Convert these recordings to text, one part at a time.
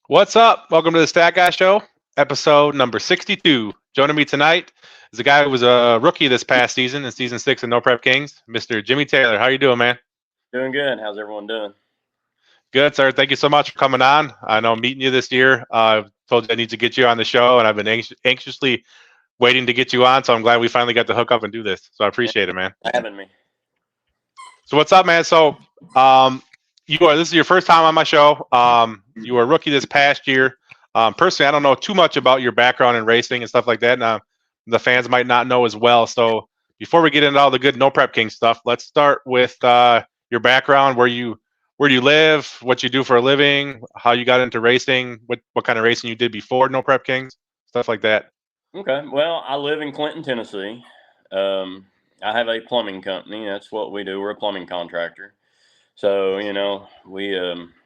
What's up? Welcome to the Stat Guy Show, episode number 62. Joining me tonight is a guy who was a rookie this past season in season 6 of No Prep Kings, Mr. Jimmy Taylor. How you doing, man? Doing good. How's everyone doing? Good, sir. Thank you so much for coming on. I know meeting you this year. I told you I need to get you on the show, and I've been anxiously waiting to get you on, so I'm glad we finally got to hook up and do this. So I appreciate it, man. Having me. So what's up, man? So this is your first time on my show. You were a rookie this past year. Personally, I don't know too much about your background in racing and stuff like that. And the fans might not know as well. So before we get into all the good No Prep King stuff, let's start with your background, where you live, what you do for a living, how you got into racing, what kind of racing you did before No Prep Kings, stuff like that. Okay. Well, I live in Clinton, Tennessee. I have a plumbing company. That's what we do. We're a plumbing contractor. So,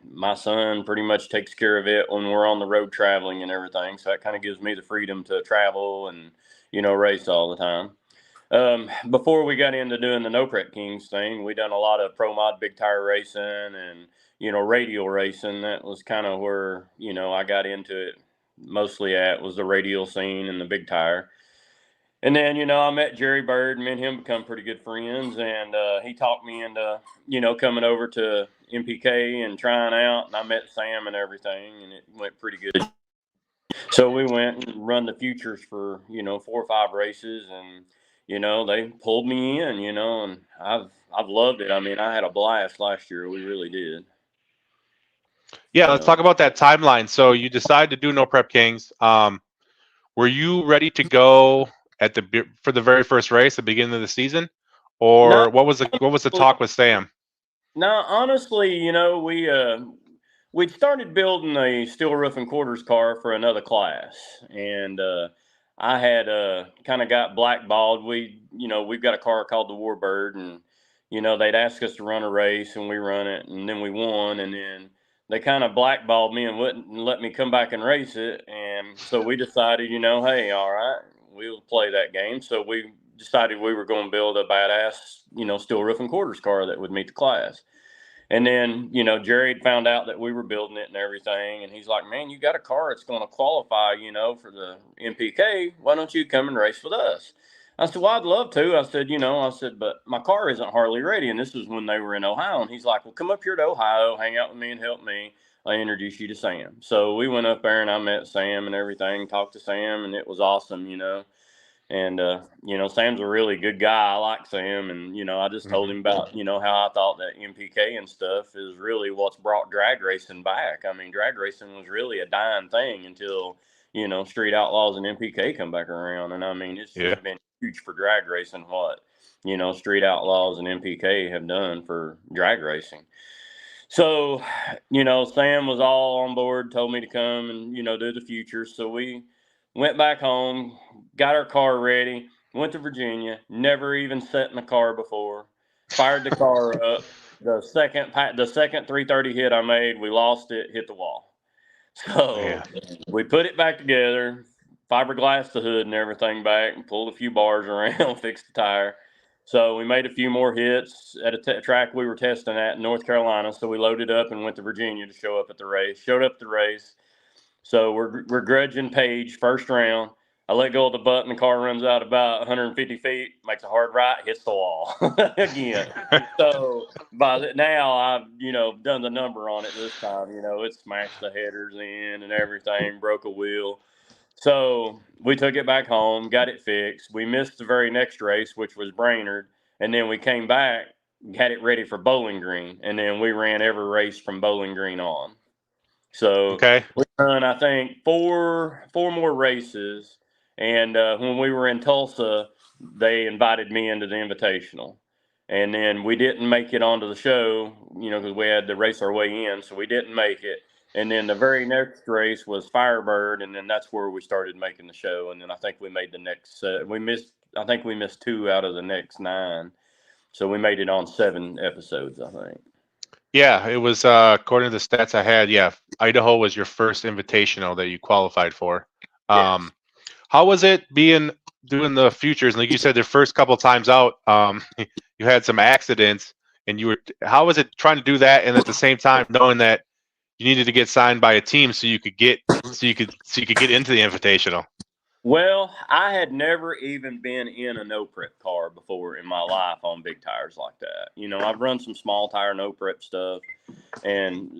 my son pretty much takes care of it when we're on the road traveling and everything. So that kind of gives me the freedom to travel and, race all the time. Before we got into doing the No Prep Kings thing, we done a lot of pro mod big tire racing and, radial racing. That was kind of where, I got into it mostly was the radial scene and the big tire. And then, I met Jerry Bird, and me and him become pretty good friends. And he talked me into, coming over to MPK and trying out. And I met Sam and everything, and it went pretty good. So we went and run the futures for, 4 or 5 races. And, they pulled me in, and I've loved it. I mean, I had a blast last year. We really did. Yeah, let's talk about that timeline. So you decided to do No Prep Kings. Were you ready to go for the very first race at the beginning of the season, or what was the talk with Sam? No, honestly, we started building a steel roof and quarters car for another class, and I had kind of got blackballed. We've got a car called the Warbird, and they'd ask us to run a race, and we run it, and then we won, and then they kind of blackballed me and wouldn't let me come back and race it, and so we decided, hey, all right, we'll play that game. So we decided we were going to build a badass, steel roof and quarters car that would meet the class. And then, Jerry had found out that we were building it and everything. And he's like, man, you got a car that's going to qualify, for the MPK. Why don't you come and race with us? I said, well, I'd love to. I said, but my car isn't Harley ready. And this was when they were in Ohio. And he's like, well, come up here to Ohio, hang out with me and help me. I introduce you to Sam. So we went up there and I met Sam and everything, talked to Sam, and it was awesome, And, Sam's a really good guy. I like Sam. And, I just told him about, how I thought that MPK and stuff is really what's brought drag racing back. I mean, drag racing was really a dying thing until, Street Outlaws and MPK come back around. And I mean, it's just been huge for drag racing what, Street Outlaws and MPK have done for drag racing. So, Sam was all on board, told me to come and, do the future. So we went back home, got our car ready, went to Virginia, never even sat in the car before, fired the car up. The second 330 hit I made, we lost it, hit the wall. So we put it back together, fiberglass the hood and everything back, and pulled a few bars around, fixed the tire. So we made a few more hits at a track we were testing at in North Carolina. So we loaded up and went to Virginia to show up at the race. Showed up at the race. So we're grudging Page first round. I let go of the button. The car runs out about 150 feet, makes a hard right, hits the wall again. So now I've, done the number on it this time. It smashed the headers in and everything, broke a wheel. So we took it back home, got it fixed. We missed the very next race, which was Brainerd. And then we came back, had it ready for Bowling Green. And then we ran every race from Bowling Green on. So we run, I think, four more races. And when we were in Tulsa, they invited me into the Invitational. And then we didn't make it onto the show, because we had to race our way in. So we didn't make it. And then the very next race was Firebird. And then that's where we started making the show. And then I think we made the next we missed 2 out of the next 9. So we made it on 7 episodes, I think. Yeah, it was according to the stats I had. Yeah, Idaho was your first invitational that you qualified for. Yes. How was it doing the futures? Like you said, the first couple times out, you had some accidents, and how was it trying to do that, and at the same time knowing that you needed to get signed by a team so you could get into the Invitational. Well, I had never even been in a no prep car before in my life on big tires like that. I've run some small tire no prep stuff and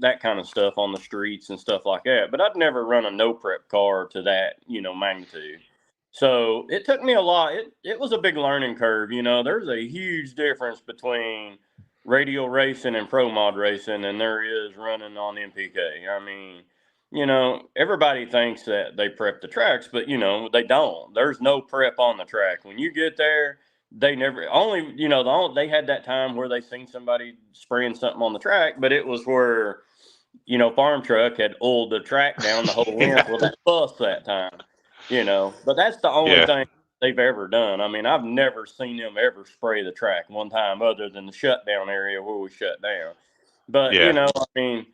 that kind of stuff on the streets and stuff like that, but I'd never run a no prep car to that magnitude. So it took me a lot. It was a big learning curve. There's a huge difference between radial racing and pro mod racing than there is running on MPK. I mean, everybody thinks that they prep the tracks, but they don't. There's no prep on the track. When you get there, they never only they had that time where they seen somebody spraying something on the track, but it was where farm truck had oiled the track down the whole length with that bus that time. But that's the only thing they've ever done. I mean, I've never seen them ever spray the track one time other than the shutdown area where we shut down. But I mean,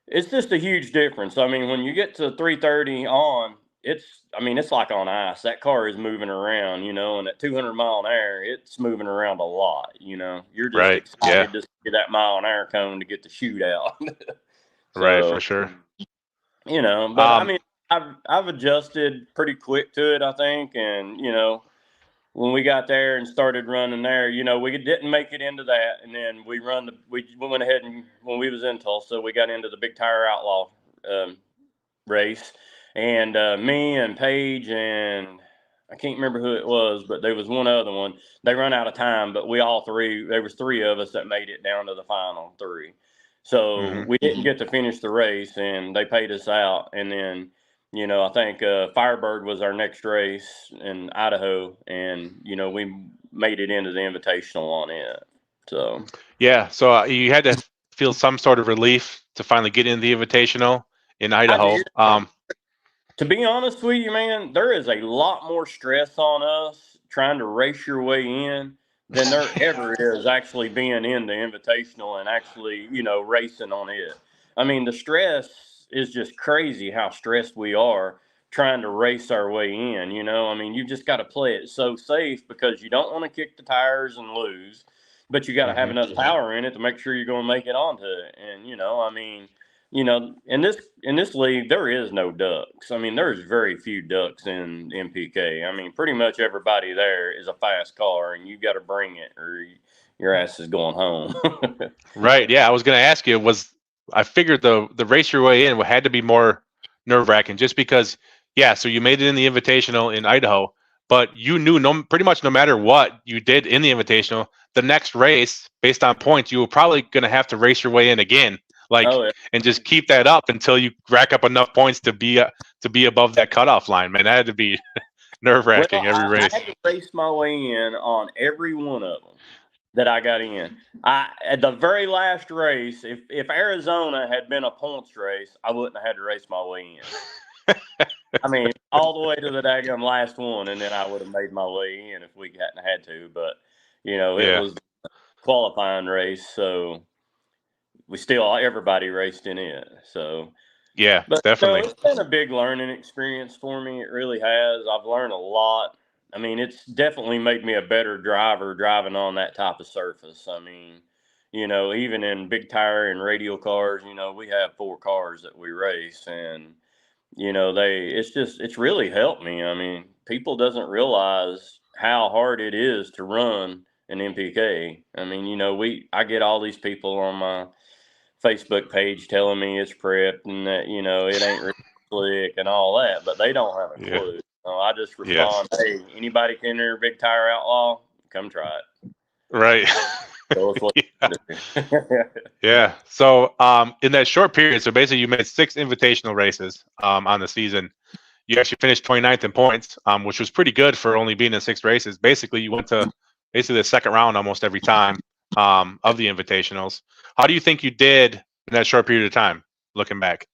it's just a huge difference. I mean, when you get to 330 on, it's like on ice. That car is moving around, and at 200 mile an hour, it's moving around a lot. You're just excited to see that mile an hour cone to get the shoot out. So, right, for sure. But I mean, I've adjusted pretty quick to it, I think, and when we got there and started running there, we didn't make it into that, and then we went ahead and when we was in Tulsa, we got into the Big Tire Outlaw race, and me and Paige and I can't remember who it was, but there was one other one. They run out of time, but there was three of us that made it down to the final three. So we didn't get to finish the race, and they paid us out, and then. I think Firebird was our next race in Idaho, and we made it into the Invitational on it. So so you had to feel some sort of relief to finally get into the Invitational in Idaho. To be honest with you, man, there is a lot more stress on us trying to race your way in than there ever is actually being in the Invitational and actually racing on it. I mean, the stress is just crazy how stressed we are trying to race our way in. I mean, you just got to play it so safe because you don't want to kick the tires and lose, but you got to have enough power in it to make sure you're going to make it onto it. And I mean, in this league there is no ducks. I mean, there's very few ducks in MPK. I mean, pretty much everybody there is a fast car, and you got to bring it or your ass is going home. Right. Yeah, I was going to ask you. I figured the race your way in had to be more nerve-wracking just because, so you made it in the Invitational in Idaho, but you knew pretty much no matter what you did in the Invitational, the next race, based on points, you were probably going to have to race your way in again, and just keep that up until you rack up enough points to be above that cutoff line. Man, that had to be nerve-wracking every race. I had to race my way in on every one of them that I got in. At the very last race, if Arizona had been a points race, I wouldn't have had to race my way in. I mean, all the way to the daggum last one, and then I would have made my way in if we hadn't had to. But it was a qualifying race, so everybody raced in it. So but definitely, it's been a big learning experience for me. It really has. I've learned a lot. I mean, it's definitely made me a better driver driving on that type of surface. I mean, even in big tire and radial cars, we have 4 cars that we race, and it's really helped me. I mean, people doesn't realize how hard it is to run an MPK. I mean, I get all these people on my Facebook page telling me it's prepped and that it ain't really slick and all that, but they don't have a clue. So I just respond, hey, anybody can enter Big Tire Outlaw? Come try it. Right. So So in that short period, so basically you made 6 invitational races on the season. You actually finished 29th in points, which was pretty good for only being in 6 races. Basically, you went to the second round almost every time of the invitationals. How do you think you did in that short period of time, looking back?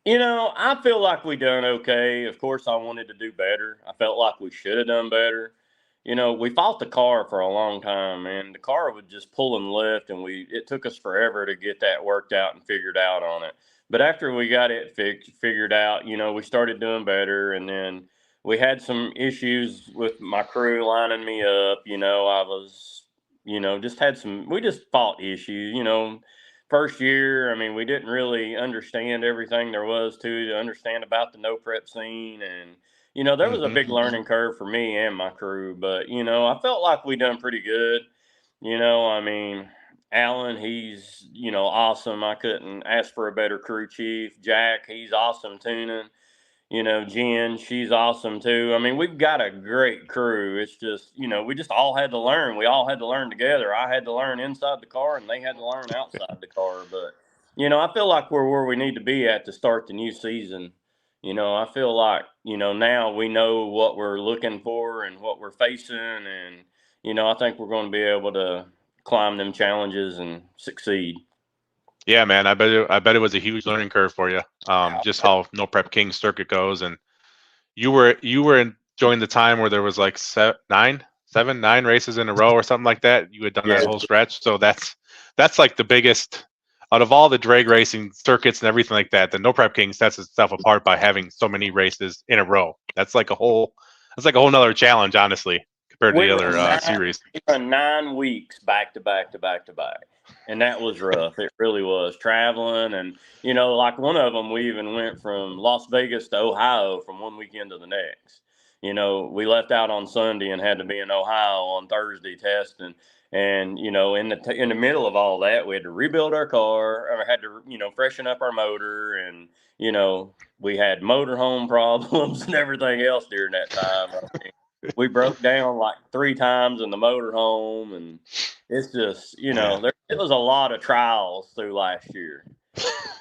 I feel like we done okay. Of course, I wanted to do better. I felt like we should have done better. We fought the car for a long time, and the car would just pull and lift, and it took us forever to get that worked out and figured out on it. But after we got it figured out, we started doing better, and then we had some issues with my crew lining me up. I was, we just fought issues. first year, I mean, we didn't really understand everything there was to understand about the no prep scene. And, there was a Hmm. big learning curve for me and my crew. But, I felt like we done pretty good. I mean, Alan, he's, awesome. I couldn't ask for a better crew chief. Jack, he's awesome tuning. Jen, she's awesome too. I mean, we've got a great crew. It's just, we just all had to learn. We all had to learn together. I had to learn inside the car and they had to learn outside the car. But, I feel like we're where we need to be at to start the new season. I feel like, now we know what we're looking for and what we're facing. And, I think we're going to be able to climb them challenges and succeed. Yeah, man. I bet it was a huge learning curve for you. Just how no prep king circuit goes, and you were enjoying the time where there was like 9 races in a row or something like that. You had done that Yeah. whole stretch, so that's like the biggest out of all the drag racing circuits and everything like that. The no prep king sets itself apart by having so many races in a row. That's like a whole nother challenge, honestly, compared to We the run other series. we run 9 weeks back to back to back to back, and that was rough. It really was traveling, and like one of them, we even went from Las Vegas to Ohio from one weekend to the next. We left out on Sunday and had to be in Ohio on Thursday testing, and in the middle of all that, we had to rebuild our car, or had to freshen up our motor, and we had motorhome problems and everything else during that time. I mean, we broke down like 3 times in the motorhome, and it's just Yeah. it was a lot of trials through last year.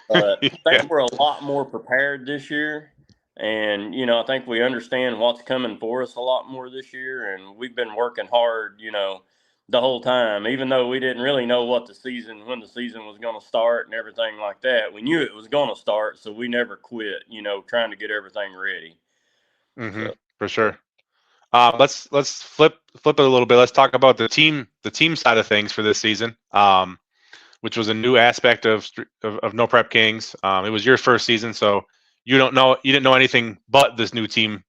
But I Yeah. think we're a lot more prepared this year, and I think we understand what's coming for us a lot more this year, and we've been working hard, the whole time. Even though we didn't really know when the season was going to start and everything like that, we knew it was going to start, so we never quit, trying to get everything ready. Hmm. So For sure. Let's flip it a little bit. Let's talk about the team side of things for this season, which was a new aspect of No Prep Kings. It was your first season, so you didn't know anything but this new team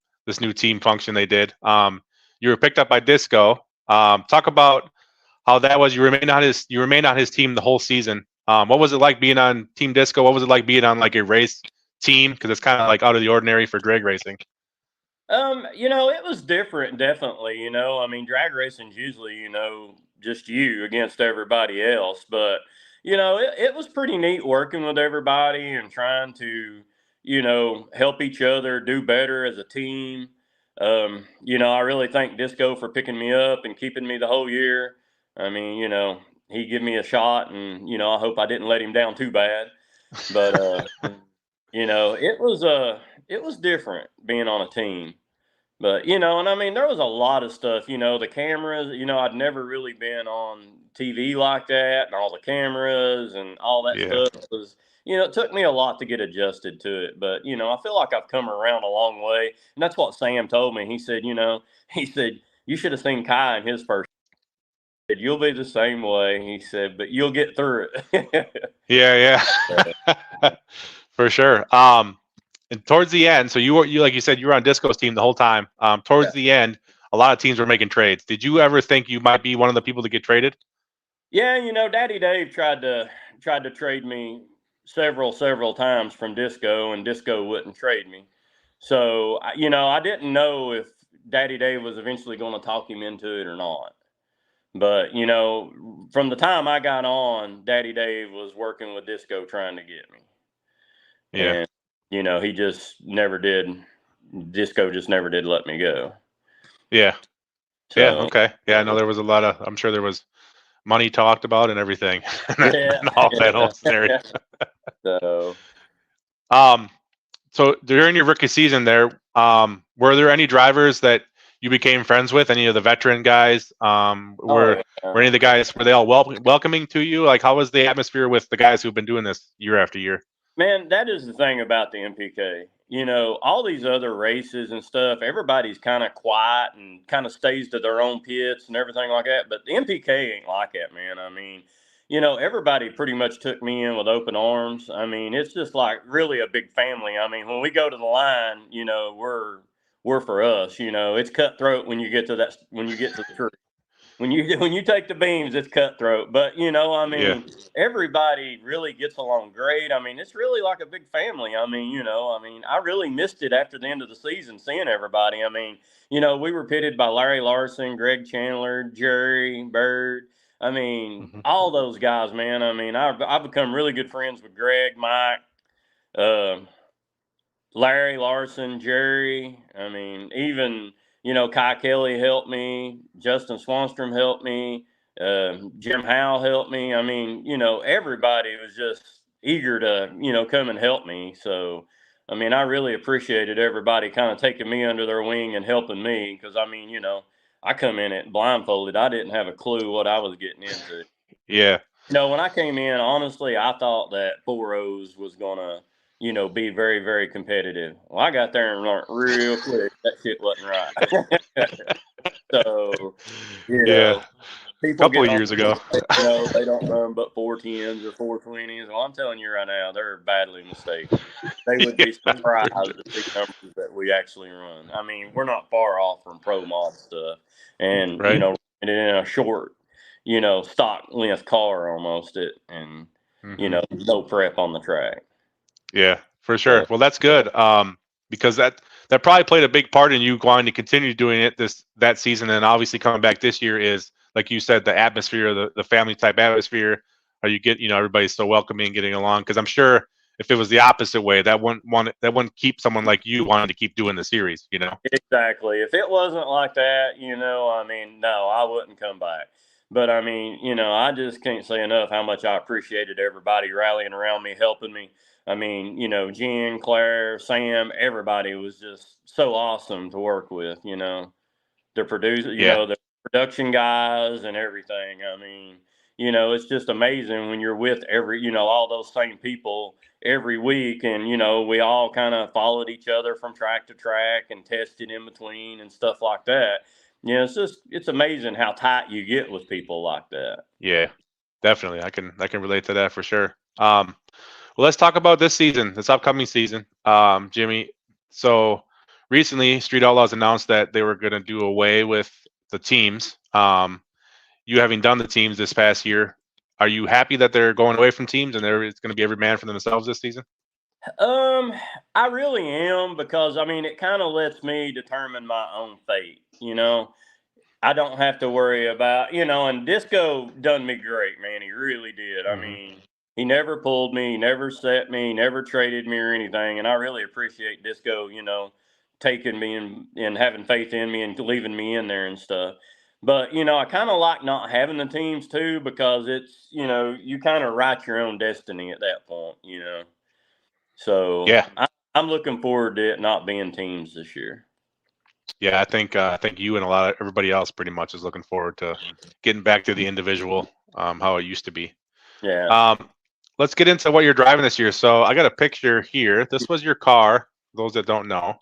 function they did. You were picked up by Disco. Talk about how that was. You remained on his team the whole season. What was it like being on Team Disco? What was it like being on like a race team? Because it's kind of like out of the ordinary for drag racing. it was different, definitely. I mean, drag racing's usually, just you against everybody else. But, it was pretty neat working with everybody and trying to, help each other do better as a team. I really thank Disco for picking me up and keeping me the whole year. I mean, he gave me a shot, and, I hope I didn't let him down too bad. But, it was different being on a team. But, and I mean, there was a lot of stuff, the cameras, I'd never really been on TV like that, and all the cameras and all that Yeah. stuff was, it took me a lot to get adjusted to it. But, I feel like I've come around a long way. And that's what Sam told me. He said, he said, you should have seen Kai in his first. He said, you'll be the same way. He said, but you'll get through it. Yeah, yeah. For sure. And towards the end, so like you said, you were on Disco's team the whole time. Towards Yeah. the end, a lot of teams were making trades. Did you ever think you might be one of the people to get traded? Yeah, Daddy Dave tried to trade me several times from Disco, and Disco wouldn't trade me. So I didn't know if Daddy Dave was eventually going to talk him into it or not. But from the time I got on, Daddy Dave was working with Disco trying to get me, Yeah. and he just never did. Disco just never did let me go. Yeah. Yeah. So Okay. Yeah. I know there was a lot of. I'm sure there was money talked about and everything, yeah, and all that whole scenario. yeah. So Um. So during your rookie season, were there any drivers that you became friends with? Any of the veteran guys? oh Were any of the guys were they all welcoming to you? Like, how was the atmosphere with the guys who've been doing this year after year? Man, that is the thing about the MPK. All these other races and stuff, everybody's kind of quiet and kind of stays to their own pits and everything like that. But the MPK ain't like that, man. I mean, everybody pretty much took me in with open arms. I mean, it's just like really a big family. I mean, when we go to the line, we're for us. It's cutthroat when you get to the tree. when you take the beams, it's cutthroat. But I Yeah. mean, everybody really gets along great. I mean, it's really like a big family. I mean, I really missed it after the end of the season, seeing everybody. I mean, we were pitted by Larry Larson, Greg Chandler, Jerry Bird. I mean, Hmm. all those guys, man. I mean, I've become really good friends with Greg, Mike, uh, Larry Larson, Jerry. I mean, even Kai Kelly helped me. Justin Swanstrom helped me. Jim Howe helped me. I mean, everybody was just eager to come and help me. So, I mean, I really appreciated everybody kind of taking me under their wing and helping me because I mean, I come in it blindfolded. I didn't have a clue what I was getting into. Yeah. When I came in, honestly, I thought that Four O's was gonna, be very, very competitive. Well, I got there and learned real quick that shit wasn't right. So, Yeah. A people couple get of on, years ago. they don't run but 410s or 420s. Well, I'm telling you right now, they're badly mistaken. They would be Yeah. surprised to see numbers that we actually run. I mean, we're not far off from pro mod stuff, and Right. in a short, stock length car almost it, and Hmm. no prep on the track. Yeah, for So, sure. Well, that's good. Because that probably played a big part in you going to continue doing it that season, and obviously coming back this year is like you said, the atmosphere, the family type atmosphere. Or you get, everybody's so welcoming, getting along. Because I'm sure if it was the opposite way, that wouldn't keep someone like you wanting to keep doing the series. exactly. If it wasn't like that, I mean, no, I wouldn't come back. But I mean, I just can't say enough how much I appreciated everybody rallying around me, helping me. I mean, Jen, Claire, Sam, everybody was just so awesome to work with. The producer, Yeah. the production guys and everything. I mean, it's just amazing when you're with all those same people every week, and we all kind of followed each other from track to track and tested in between and stuff like that. It's amazing how tight you get with people like that. Yeah. Definitely. I can relate to that for sure. Well, let's talk about this season, this upcoming season, Jimmy. So recently, Street Outlaws announced that they were going to do away with the teams. You having done the teams this past year, are you happy that they're going away from teams and it's going to be every man for themselves this season? Um, I really am because I mean it kind of lets me determine my own fate. I don't have to worry about, and Disco done me great, man. He really did. I Hmm. mean, he never pulled me, he never set me, he never traded me or anything. And I really appreciate Disco, taking me and having faith in me and leaving me in there and stuff. But, I kind of like not having the teams too because it's, you kind of write your own destiny at that point. So Yeah, I'm looking forward to it not being teams this year. yeah. I think you and a lot of everybody else pretty much is looking forward to getting back to the individual, how it used to be. Yeah. Um, let's get into what you're driving this year. So I got a picture here. This was your car. For those that don't know,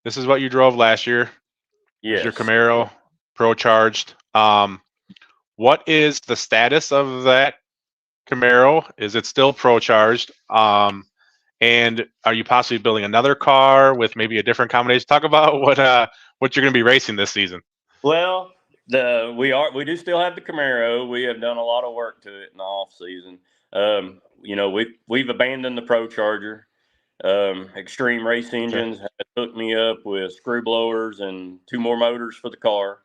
this is what you drove last year. There's your Yes. Camaro Pro Charged. What is the status of that Camaro? Is it still Pro Charged? And are you possibly building another car with maybe a different combination? Talk about what you're going to be racing this season. Well, we do still have the Camaro. We have done a lot of work to it in the off season. We've abandoned the Pro Charger. Extreme Race Okay. Engines had hooked me up with screw blowers and two more motors for the car,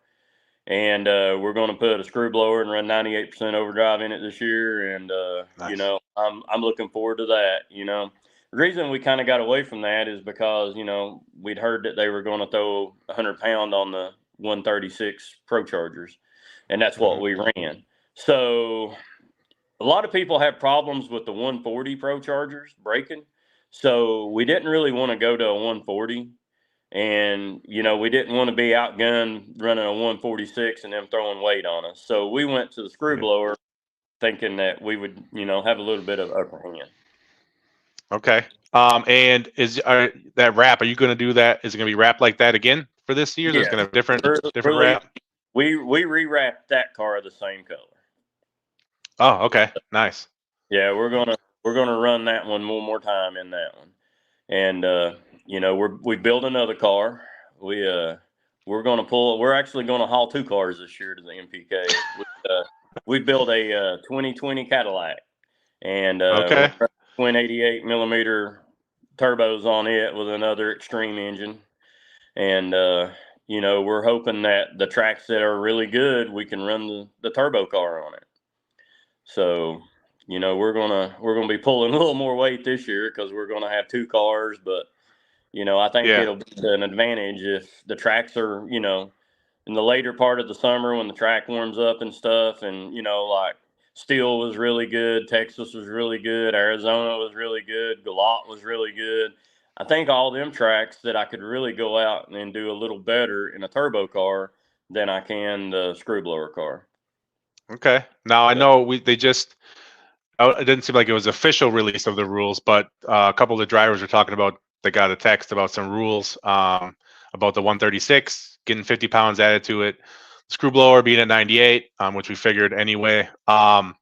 and we're going to put a screw blower and run 98% overdrive in it this year. And Nice. I'm looking forward to that. The reason we kind of got away from that is because we'd heard that they were going to throw 100 pound on the 136 Pro Chargers, and that's what Hmm. we ran. So a lot of people have problems with the 140 Pro Chargers braking. So we didn't really want to go to a 140. And, we didn't want to be outgunned running a 146 and them throwing weight on us. So we went to the screw Yeah. blower thinking that we would, have a little bit of upper hand. Okay. And that wrap? Are you going to do that? Is it going to be wrapped like that again for this year? Is it Yeah. going to have different We're different leaving. wrap? We rewrapped that car the same color. Oh, okay. Nice. Yeah, we're gonna run that one more time in that one. And we built another car. We're actually going to haul 2 cars this year to the MPK. We built a 2020 Cadillac, and Okay. we're twin 88 millimeter turbos on it with another extreme engine. And, we're hoping that the tracks that are really good, we can run the turbo car on it. So, we're gonna be pulling a little more weight this year because we're gonna have 2 cars. But I think Yeah. it'll be an advantage if the tracks are, in the later part of the summer when the track warms up and stuff. And like Steele was really good, Texas was really good, Arizona was really good, Galat was really good. I think all them tracks that I could really go out and do a little better in a turbo car than I can the screw blower car. Okay. Now I But know it didn't seem like it was official release of the rules, but a couple of the drivers were talking about they got a text about some rules about the 136 getting 50 pounds added to it, screw blower being at 98, which we figured anyway. They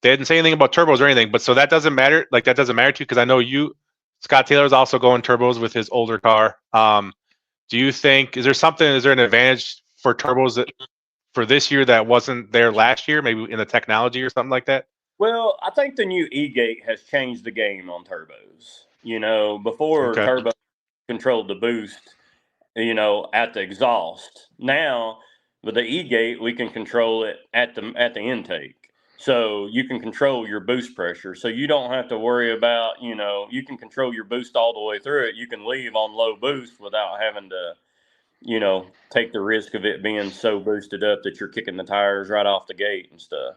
didn't say anything about turbos or anything, but so that doesn't matter. Like that doesn't matter to you because I know Scott Taylor is also going turbos with his older car. Do you think is there an advantage for turbos for this year that wasn't there last year, maybe in the technology or something like that? well, I think the new E-gate has changed the game on turbos. Before Okay. turbo controlled the boost, at the exhaust. Now, with the E-gate, we can control it at the intake. So you can control your boost pressure. So you don't have to worry about, you can control your boost all the way through it. You can leave on low boost without having to, take the risk of it being so boosted up that you're kicking the tires right off the gate and stuff.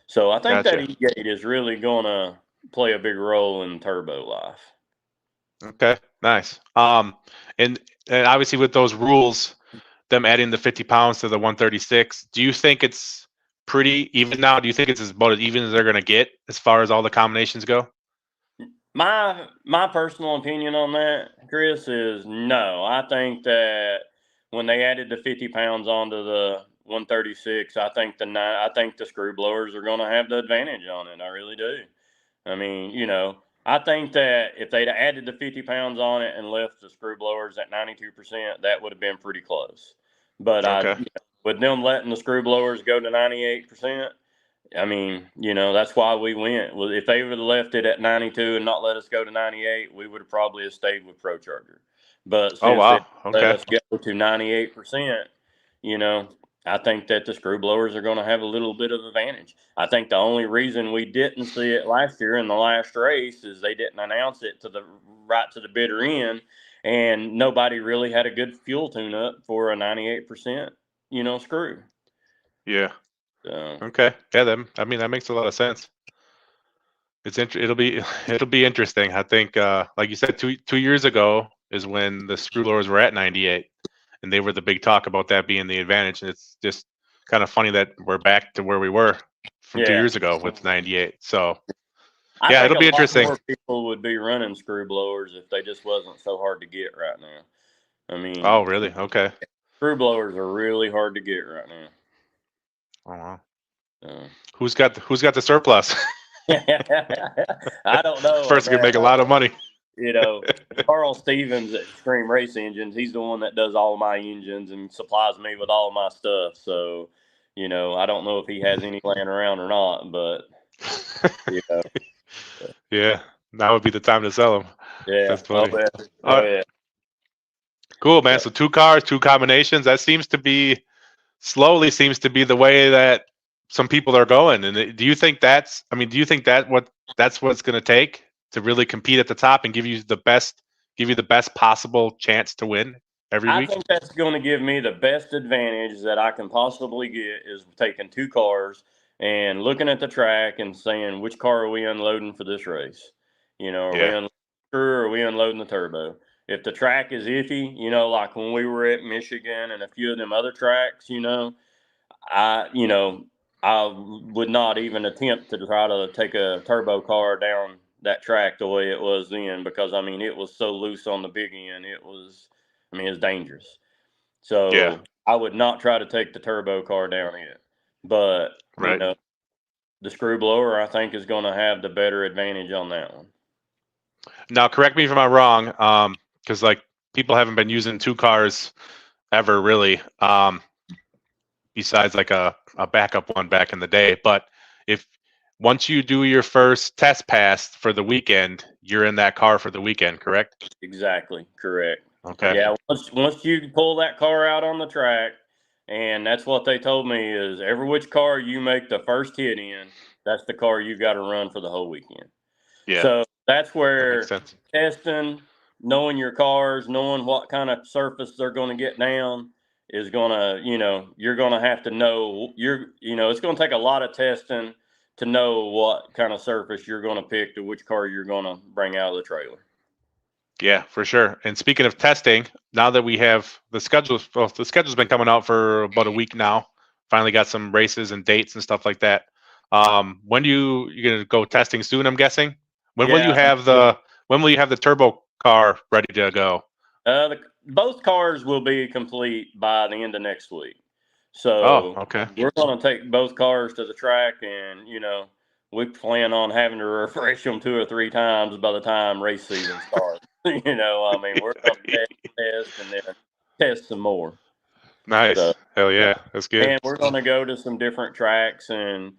So I think that Gotcha. E-gate is really going to play a big role in turbo life. Okay. Nice. And obviously with those rules, them adding the 50 pounds to the 136, do you think it's pretty even now? Do you think it's about as even as they're going to get as far as all the combinations go? My personal opinion on that, Chris, is no. I think that when they added the 50 pounds onto the 136, I think the screw blowers are going to have the advantage on it. I really do. I mean, I think that if they'd added the 50 pounds on it and left the screw blowers at 92%, that would have been pretty close. But Okay. with them letting the screw blowers go to 98%, I mean, that's why we went. Well, if they would have left it at 92 and not let us go to 98, we would have probably have stayed with Pro Charger. But Oh since they wow. let Okay. us go to 98%, you know, I think that the screw blowers are going to have a little bit of advantage. I think the only reason we didn't see it last year in the last race is they didn't announce it to the bitter end, and nobody really had a good fuel tune up for a 98%, screw. Yeah. So Okay. Yeah. I mean, that makes a lot of sense. It'll be it'll be interesting. I think, like you said, 2 years ago is when the screw blowers were at 98, and they were the big talk about that being the advantage. And it's just kind of funny that we're back to where we were from two yeah. years ago with 98. So I yeah, think it'll a be lot interesting. more people would be running screw blowers if they just wasn't so hard to get right now. I Oh, mean, really? Okay. screw blowers are really hard to get right now. Oh, wow. So. Who's got the surplus? I don't know on Person could that. make a lot of money. You know, Carl Stevens at Extreme Race Engines, he's the one that does all my engines and supplies me with all my stuff. So, I don't know if he has any laying around or not, but, you know, Yeah, now would be the time to sell them. yeah. That's Oh, funny. yeah. All Oh, right, yeah. cool, man. So, So 2 cars, 2 combinations. That seems to be slowly seems to be the way that some people are going. And do you think that's? I mean, do you think that's what it's going to take to really compete at the top and give you the best possible chance to win every I week? think that's going to give me the best advantage that I can possibly get is taking 2 cars and looking at the track and saying, which car are we unloading for this race? Are we Yeah, unloading the screw or are we unloading the turbo? If the track is iffy, like when we were at Michigan and a few of them other tracks, I, you know, I would not even attempt to try to take a turbo car down that track the way it was then because I mean it was so loose on the big end. It's dangerous. yeah, So I would not try to take the turbo car down it. But right. the screw blower I think is going to have the better advantage on that one. Now, correct me if I'm wrong, because like people haven't been using 2 cars ever really. Besides like a backup one back in the day. But if once you do your first test pass for the weekend, you're in that car for the weekend, correct? Exactly, correct. Okay. Yeah, once you pull that car out on the track, and that's what they told me is every which car you make the first hit in, that's the car you got to run for the whole weekend. Yeah, So that's that makes where sense. testing, knowing your cars, knowing what kind of surface they're going to get down is going to, you're going to have to know it's going to take a lot of testing to know what kind of surface you're going to pick to which car you're going to bring out of the trailer. Yeah, for sure. And speaking of testing, now that we have the schedules, well, the schedule's been coming out for about a week now. Finally got some races and dates and stuff like that. When you're gonna go testing soon? I'm guessing. When will you Yeah. have the turbo car ready to go? Both cars will be complete by the end of next week. Oh, So okay. we're going to take both cars to the track, and we plan on having to refresh them 2 or 3 times by the time race season starts. We're going to test and then test some more. So, Nice. Hell yeah, that's good. and we're going to go to some different tracks, and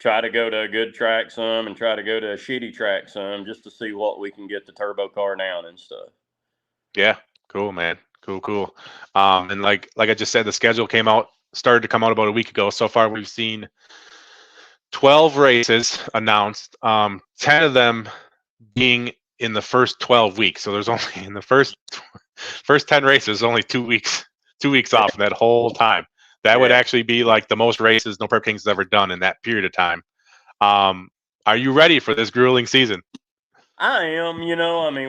try to go to a good track some, and try to go to a shitty track some, just to see what we can get the turbo car down and stuff. Yeah, cool, man. Cool. And like I just said, the schedule started to come out about a week ago. So far, we've seen 12 races announced. 10 of them being in the first 12 weeks. So there's only in the first 10 races, only 2 weeks off that whole time. That would Yeah. actually be like the most races No Prep Kings has ever done in that period of time. Are you ready for this grueling season? I am,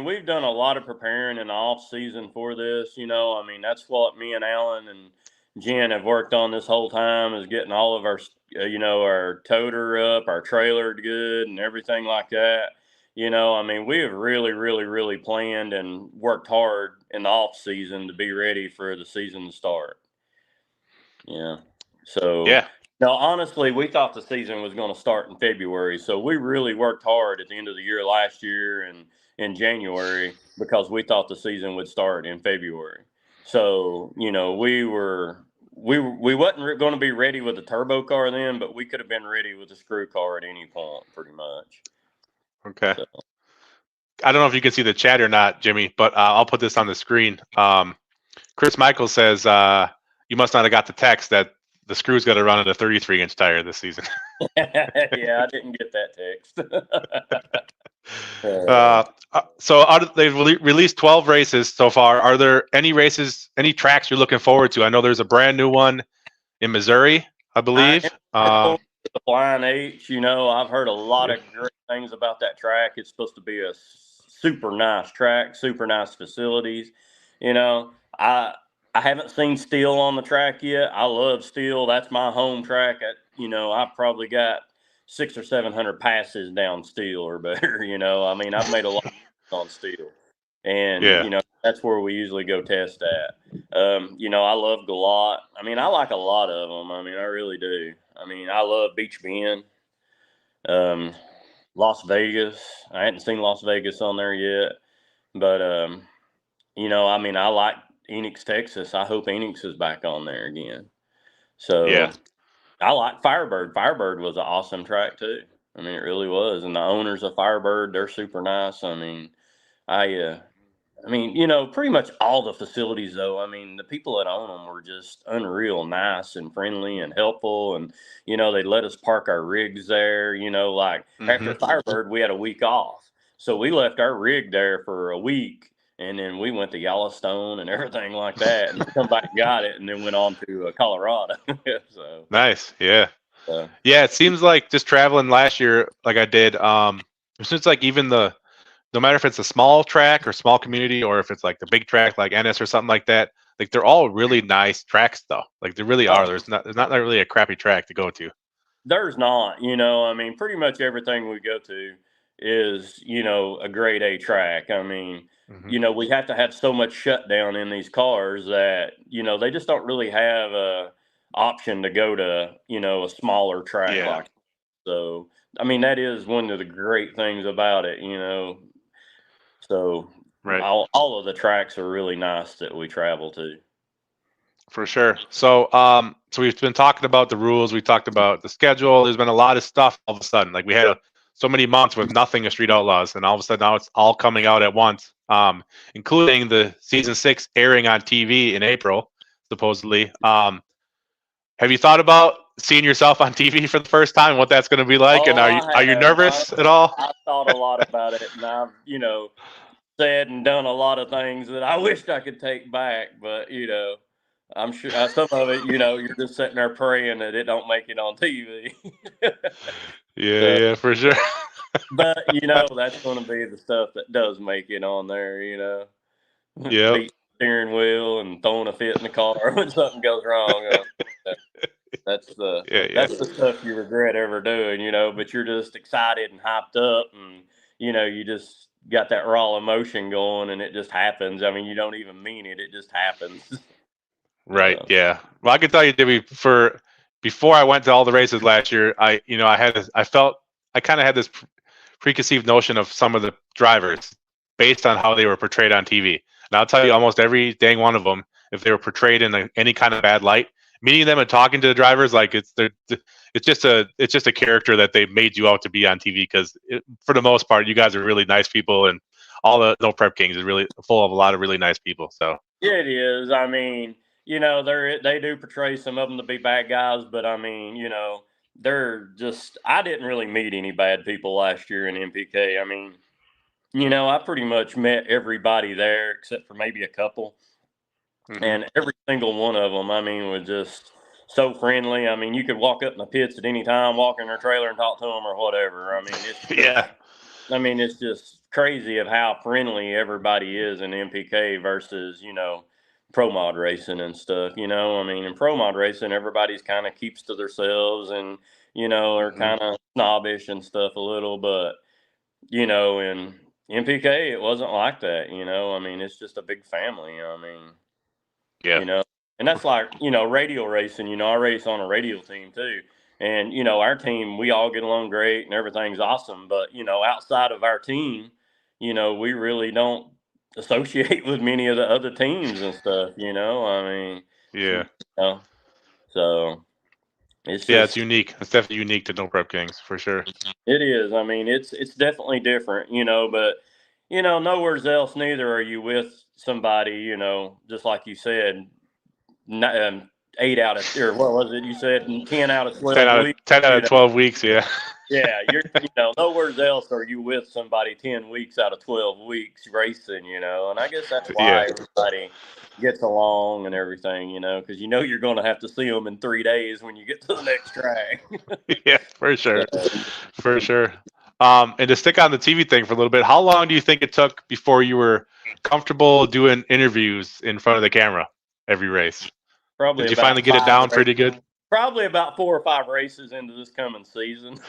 we've done a lot of preparing in the off season for this. That's what me and Alan and Jen have worked on this whole time, is getting all of our, our toter up, our trailer good, and everything like that. We have really, really, really planned and worked hard in the off season to be ready for the season to start. Yeah. So, Yeah. no, honestly, we thought the season was going to start in February. So we really worked hard at the end of the year last year and in January, because we thought the season would start in February. So, we wasn't going to be ready with the turbo car then, but we could have been ready with the screw car at any point, pretty much. Okay. So. I don't know if you can see the chat or not, Jimmy, but I'll put this on the screen. Chris Michael says you must not have got the text that the screw's got to run at a 33-inch tire this season. Yeah, I didn't get that text. They've released 12 races so far. Are there any tracks you're looking forward to? I know there's a brand new one in Missouri, I believe. The Flying H, I've heard a lot of great things about that track. It's supposed to be a super nice track, super nice facilities. I haven't seen Steel on the track yet. I love Steel. That's my home track. I've probably got 600 or 700 passes down Steel or better. I've made a lot on Steel, and that's where we usually go test at. I love Galot. I like a lot of them. I really do. I love Beach Bend, Las Vegas. I hadn't seen Las Vegas on there yet, but I like Enix, Texas. I hope Enix is back on there again. So yeah, I like Firebird. Firebird was an awesome track too. It really was. And the owners of Firebird, they're super nice. Pretty much all the facilities, though. The people that own them were just unreal nice and friendly and helpful. And, they'd let us park our rigs there. After Firebird, we had a week off. So we left our rig there for a week. And then we went to Yellowstone and everything like that, and come back and got it, and then went on to Colorado. So nice. Yeah. Yeah, it seems like just traveling last year, like I did, it seems like even no matter if it's a small track or small community, or if it's like the big track like Ennis or something like that, like they're all really nice tracks though. Like they really are. There's not really a crappy track to go to. There's not, pretty much everything we go to is, a grade A track. We have to have so much shutdown in these cars that, they just don't really have a option to go to, a smaller track Yeah. like that. So, that is one of the great things about it, So Right. all of the tracks are really nice that we travel to. For sure. So we've been talking about the rules. We talked about the schedule. There's been a lot of stuff all of a sudden. Like we had so many months with nothing of Street Outlaws, and all of a sudden now it's all coming out at once, including the season 6 airing on TV in April, supposedly. Have you thought about seeing yourself on TV for the first time? What that's going to be like, and Oh, are you nervous at all? I thought a lot about it, and I've said and done a lot of things that I wished I could take back, but I'm sure some of it, you're just sitting there praying that it don't make it on TV. Yeah, So, yeah, for sure. but that's going to be the stuff that does make it on there. Yeah, Beat the steering wheel and throwing a fit in the car when something goes wrong. That's the yeah, yeah. that's the stuff you regret ever doing. But you're just excited and hyped up, and you just got that raw emotion going, and it just happens. I mean, you don't even mean it; it just happens. Right. So, Yeah. Well, I can tell you, Jimmy, before I went to all the races last year, I kind of had this preconceived notion of some of the drivers based on how they were portrayed on TV. And I'll tell you, almost every dang one of them, if they were portrayed in any kind of bad light, meeting them and talking to the drivers, like it's just a character that they made you out to be on TV. Because for the most part, you guys are really nice people, and all the No Prep Kings is really full of a lot of really nice people. So yeah, it is. I mean, they do portray some of them to be bad guys, but I mean, they're just. I didn't really meet any bad people last year in MPK. I mean, I pretty much met everybody there except for maybe a couple. And every single one of them, I mean, was just so friendly. I mean, you could walk up in the pits at any time, walk in their trailer and talk to them or whatever. I mean, yeah. it's just crazy of how friendly everybody is in MPK versus, pro mod racing and stuff. I mean, in pro mod racing, everybody's kind of keeps to themselves and, are kind of snobbish and stuff a little, but, in MPK, it wasn't like that. I mean, it's just a big family. I mean, Yeah. and that's like, radio racing, I race on a radio team too. And, our team, we all get along great and everything's awesome. But, outside of our team, we really don't associate with many of the other teams and stuff, I mean, Yeah. So it's Yeah, it's just, unique. It's definitely unique to No Prep Kings for sure. it is. I mean, it's definitely different, but, nowhere's else neither are you with somebody, just like you said, 8 out of, or what was it you said, 10 out of 12 weeks, 10 out of 12 weeks. Yeah. yeah, you're, nowhere else are you with somebody 10 weeks out of 12 weeks racing, and I guess that's why Yeah. everybody gets along and everything, because you're going to have to see them in 3 days when you get to the next track. Yeah, for sure. For sure. And to stick on the TV thing for a little bit, how long do you think it took before you were comfortable doing interviews in front of the camera every race? Probably Did you about finally get it down pretty good? Probably about 4 or 5 races into this coming season.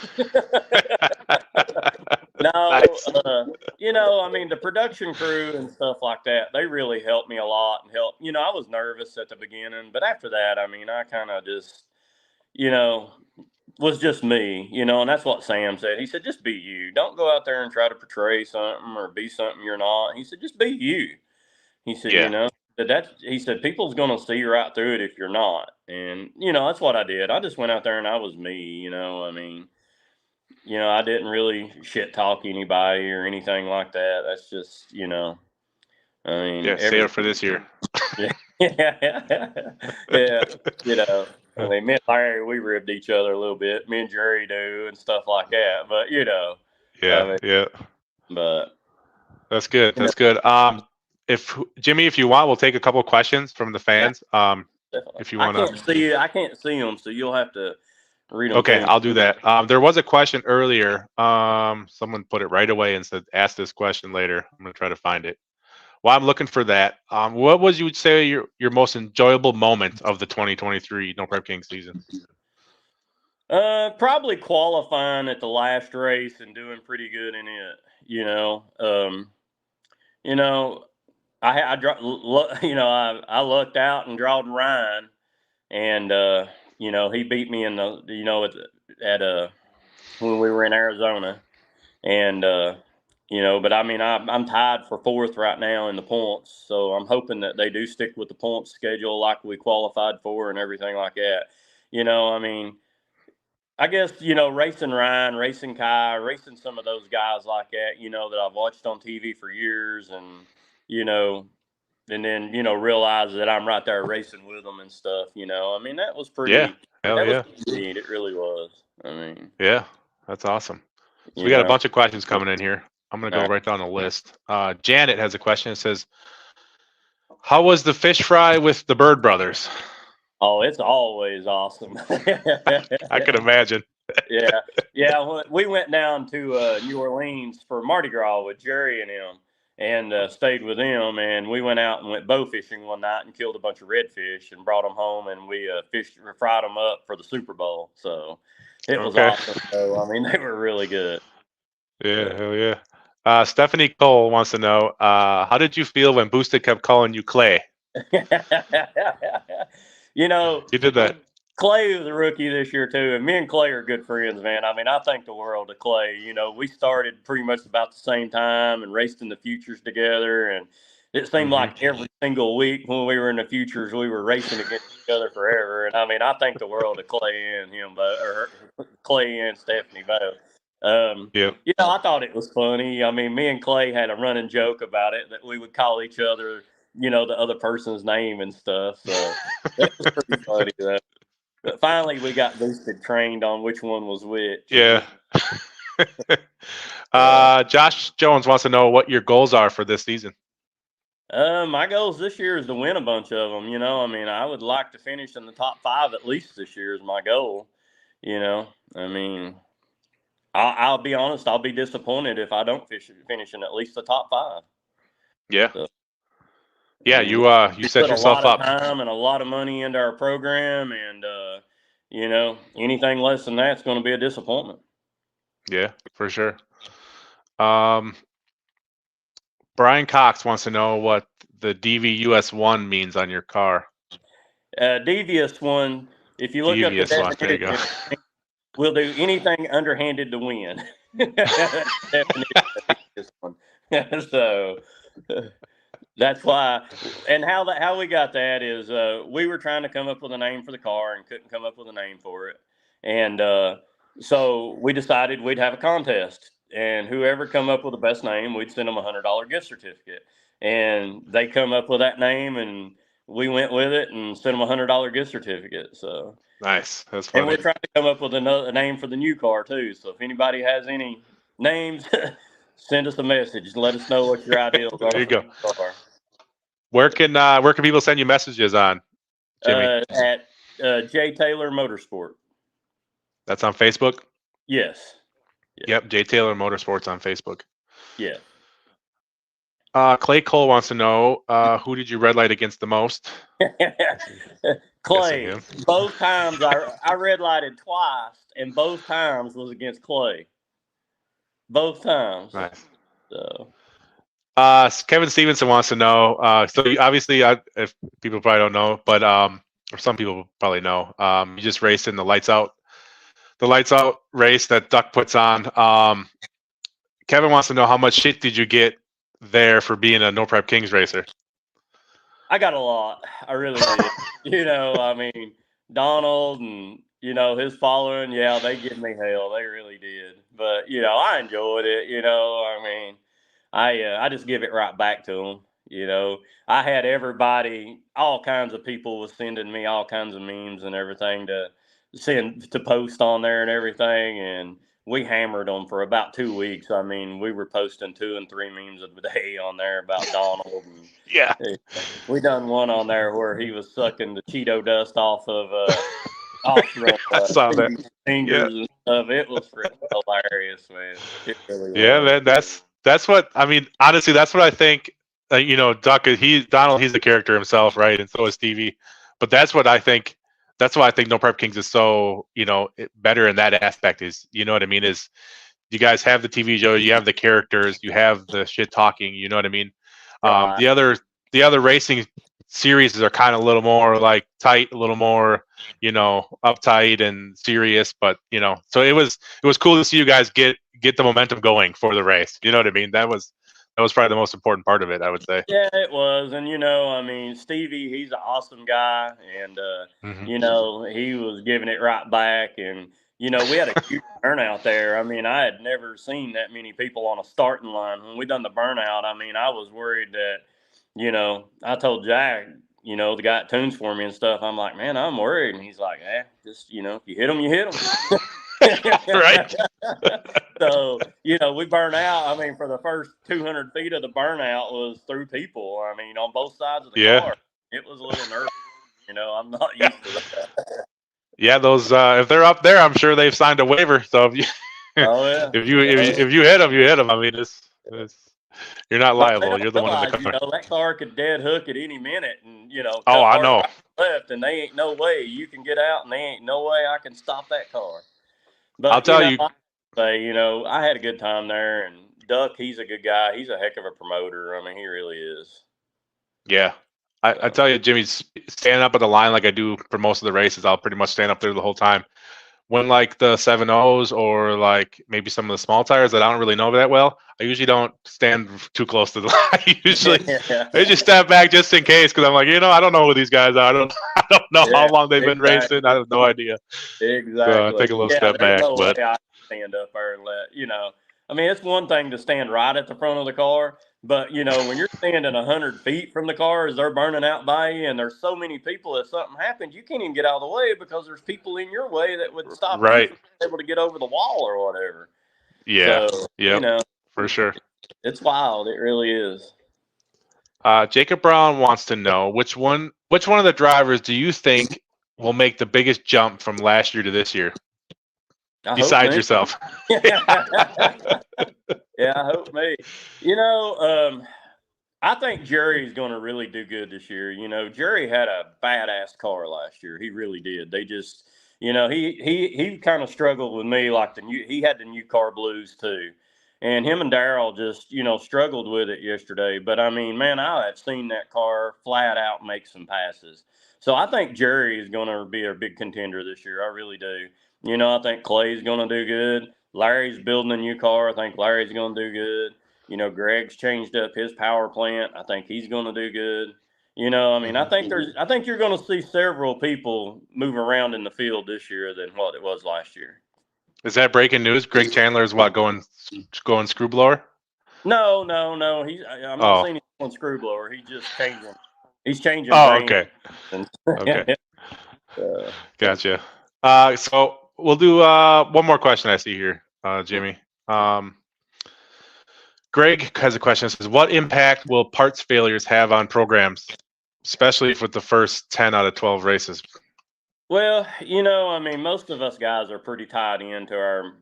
No, Nice. I mean, the production crew and stuff like that, they really helped me a lot and helped. I was nervous at the beginning, but after that, I mean, I kind of just, you know, was just me, and that's what Sam said. He said, just be you. Don't go out there and try to portray something or be something you're not. He said, just be you. He said, Yeah. he said, people's going to see right through it if you're not. And, that's what I did. I just went out there and I was me, I mean, I didn't really shit talk anybody or anything like that. That's just, I mean, Yeah, save it for this year. yeah, yeah, I mean, me and Larry, we ribbed each other a little bit. Me and Jerry do and stuff like that. But I Yeah, mean, yeah. but That's good. you know, That's good. If Jimmy, if you want, we'll take a couple of questions from the fans. definitely. If you want to. I can't see them, so you'll have to read them to Okay, me. I'll do that. There was a question earlier. Someone put it right away and said, "Ask this question later." I'm gonna try to find it. While I'm looking for that, what was you would say your most enjoyable moment of the 2023 No Prep King season? Probably qualifying at the last race and doing pretty good in it. You know, I lucked out and drawed Ryan, and he beat me in the at when we were in Arizona, and But I mean, I'm tied for fourth right now in the points, so I'm hoping that they do stick with the points schedule like we qualified for and everything like that. I mean, I guess, racing Ryan, racing Kai, racing some of those guys like that, that I've watched on TV for years, you know, and then, realize that I'm right there racing with them and stuff. I mean, that was Yeah. Hell that was yeah. pretty neat. It really was. I mean, Yeah. That's awesome. So you we got a know, bunch of questions coming in here. I'm going to go right down the list. Janet has a question. It says, how was the fish fry with the Bird Brothers? oh, it's always awesome. I could imagine. Yeah, yeah. We went down to New Orleans for Mardi Gras with Jerry and him, and stayed with them. And we went out and went bow fishing one night and killed a bunch of redfish and brought them home. And we fried them up for the Super Bowl. So it was Okay. awesome. So I mean, they were really good. Yeah, hell yeah. Stephanie Cole wants to know, how did you feel when Boosted kept calling you Clay? You did that. Clay was a rookie this year too, and me and Clay are good friends, man. I mean, I think the world of Clay. We started pretty much about the same time and raced in the futures together, and it seemed like every single week when we were in the futures, we were racing against each other forever. And I mean, I think the world of Clay and him, or Clay and Stephanie both. Yeah. I thought it was funny. I mean, me and Clay had a running joke about it that we would call each other, the other person's name and stuff. So that was pretty funny though. But finally, we got Boosted trained on which one was which. Yeah. Josh Jones wants to know what your goals are for this season. My goals this year is to win a bunch of them. I mean, I would like to finish in the top 5 at least this year is my goal. I mean, I'll be honest. I'll be disappointed if I don't finish in at least the top 5. Yeah. So, Yeah, you set yourself up. A lot of time and a lot of money into our program, and anything less than that's going to be a disappointment. Yeah, for sure. Brian Cox wants to know what the DVUS1 means on your car. Devious one. If you look Devious up one. There you go. We'll do anything underhanded to win. So that's why. And how we got that is we were trying to come up with a name for the car and couldn't come up with a name for it. And so we decided we'd have a contest. And whoever come up with the best name, we'd send them a $100 gift certificate. And they come up with that name, and we went with it and sent them a $100 gift certificate. So nice. That's funny. and we're trying to come up with a name for the new car too. So if anybody has any names, send us a message. Let us know what your ideas are. There you go. Where can people send you messages on, Jimmy? At J Taylor Motorsport. That's on Facebook? Yes. Yep, J Taylor Motorsports on Facebook. Yeah. Clay Cole wants to know, who did you red light against the most? Clay. Both times I red lighted twice, and both times was against Clay. Both times. Nice. So. Kevin Stevenson wants to know. So obviously, if people probably don't know, but or some people probably know, you just raced in the lights out race that Duck puts on. Kevin wants to know, how much shit did you get there for being a No Prep Kings racer? I got a lot. I really did. I mean, Donald and his following, yeah, they give me hell. They really did. But I enjoyed it. I mean, I just give it right back to them. I had everybody, all kinds of people was sending me all kinds of memes and everything to post on there and everything, and we hammered them for about 2 weeks. I mean, we were posting 2 and 3 memes a day on there about Donald. And, yeah, we done one on there where he was sucking the Cheeto dust off of I saw that. Fingers and stuff. It was hilarious, man. It really was. Man, that's what I mean. Honestly, that's what I think. Duck, Donald. He's the character himself, right? And so is Stevie. But that's what I think. That's why I think No Prep Kings is so, better in that aspect is, you know what I mean? Is you guys have the TV show, you have the characters, you have the shit talking, you know what I mean? The other racing series are kind of a little more like tight, a little more, uptight and serious. But so it was cool to see you guys get the momentum going for the race. You know what I mean? That was probably the most important part of it, I would say. Yeah, it was. And, I mean, Stevie, he's an awesome guy. And, he was giving it right back. And, we had a huge burnout there. I mean, I had never seen that many people on a starting line. When we done the burnout, I mean, I was worried that, I told Jack, the guy that tunes for me and stuff, I'm like, man, I'm worried. And he's like, just, if you hit them, you hit them. Right. So, we burned out. I mean, for the first 200 feet of the burnout was through people. I mean, on both sides of the car. It was a little nervous. I'm not used to that. Yeah, those if they're up there, I'm sure they've signed a waiver. So if you if you hit them, you hit them. I mean, it's you're not liable. You're the one in the car. That car could dead hook at any minute, and Oh, I know. Right left, and they ain't no way you can get out, and they ain't no way I can stop that car. But I'll tell you. I had a good time there, and Duck, he's a good guy. He's a heck of a promoter. I mean, he really is. Yeah. I tell you, Jimmy, standing up at the line like I do for most of the races, I'll pretty much stand up there the whole time. When like the 7.0s or like maybe some of the small tires that I don't really know that well, I usually don't stand too close to the line. I just step back just in case, because I'm like, I don't know who these guys are. I don't know how long they've been racing. I have no idea. Exactly. So I take a little step back. No but way I stand up there and let I mean, it's one thing to stand right at the front of the car, but when you're standing 100 feet from the car as they're burning out by you, and there's so many people, if something happens, you can't even get out of the way because there's people in your way that would stop you from being able to get over the wall or whatever. Yeah. So, for sure. It's wild. It really is. Jacob Brown wants to know which one of the drivers do you think will make the biggest jump from last year to this year? Besides yourself. Yeah, I hope me. I think Jerry's going to really do good this year. Jerry had a badass car last year. He really did. They just, he kind of struggled with me like he had the new car blues too. And him and Darrell just, struggled with it yesterday. But I mean, man, I have seen that car flat out make some passes. So I think Jerry is going to be a big contender this year. I really do. I think Clay's going to do good. Larry's building a new car. I think Larry's going to do good. Greg's changed up his power plant. I think he's going to do good. I mean, I think you're going to see several people move around in the field this year than what it was last year. Is that breaking news? Greg Chandler is going screw blower? No. I'm not saying he's going screw blower. He's just changing. He's changing. Oh, okay. Okay. Gotcha. So we'll do one more question I see here, Jimmy. Greg has a question that says, what impact will parts failures have on programs, especially for the first 10 out of 12 races? Well, I mean, most of us guys are pretty tied into our,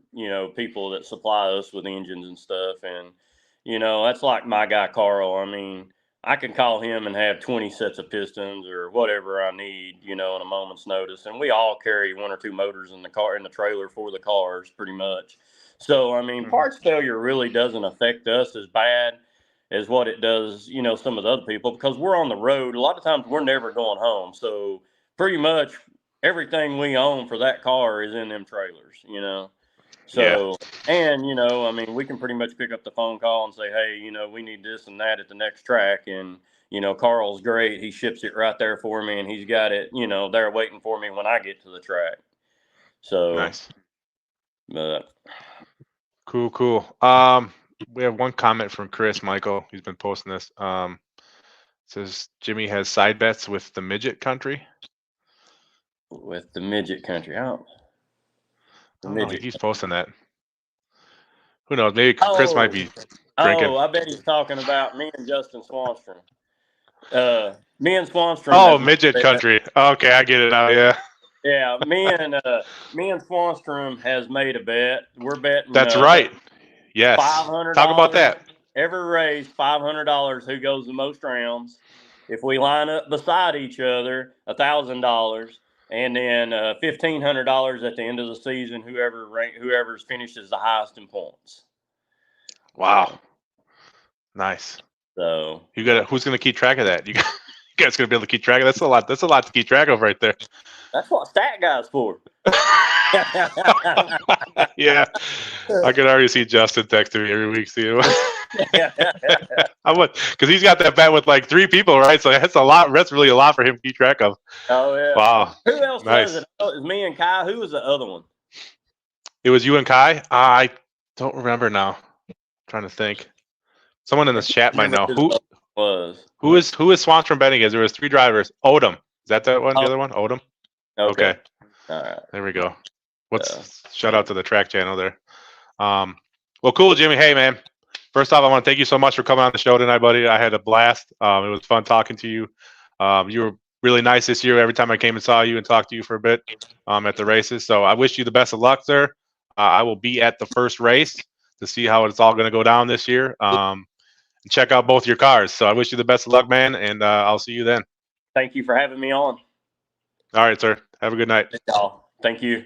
people that supply us with engines and stuff. And, that's like my guy, Carl. I mean, I can call him and have 20 sets of pistons or whatever I need, in a moment's notice. And we all carry one or two motors in the car, in the trailer for the cars pretty much. So, I mean, parts failure really doesn't affect us as bad as what it does, some of the other people, because we're on the road. A lot of times we're never going home. So pretty much everything we own for that car is in them trailers, So, and, I mean, we can pretty much pick up the phone call and say, hey, we need this and that at the next track. And, Carl's great. He ships it right there for me, and he's got it, there waiting for me when I get to the track. So nice. But Cool. We have one comment from Chris Michael. He's been posting this. Says Jimmy has side bets with the midget country. With the midget country, I don't know. He keeps posting that. Who knows? Maybe Chris might be drinking. Oh, I bet he's talking about me and Justin Swanstrom. Me and Swanstrom. Oh, midget country. Okay, I get it now. Yeah. Yeah, me and Swanstrom has made a bet. We're betting. That's right. Yes. $500. Talk about that. Every race, $500. Who goes the most rounds? If we line up beside each other, $1,000, and then $1,500 at the end of the season. Whoever's finishes the highest in points. Wow. Nice. So who's going to keep track of that? You guys gonna be able to keep track of. That's a lot. That's a lot to keep track of right there. That's what stat guy's for. Yeah, I can already see Justin texting me every week. See, I would, because he's got that bet with like 3 people, right? So that's a lot. That's really a lot for him to keep track of. Oh yeah. Wow. Who else Nice. was it? Oh, it was me and Kai. Who was the other one? It was you and Kai. I don't remember now. I'm trying to think. Someone in the chat might know who is Swans from betting is. There was 3 drivers. Odom. Is that one? The other one? Odom. Okay. All right. There we go. Shout out to the track channel there. Well, cool, Jimmy. Hey, man. First off, I want to thank you so much for coming on the show tonight, buddy. I had a blast. It was fun talking to you. You were really nice this year. Every time I came and saw you and talked to you for a bit at the races. So I wish you the best of luck, sir. I will be at the first race to see how it's all going to go down this year. And check out both your cars. So I wish you the best of luck, man, and I'll see you then. Thank you for having me on. All right, sir. Have a good night. Thank you.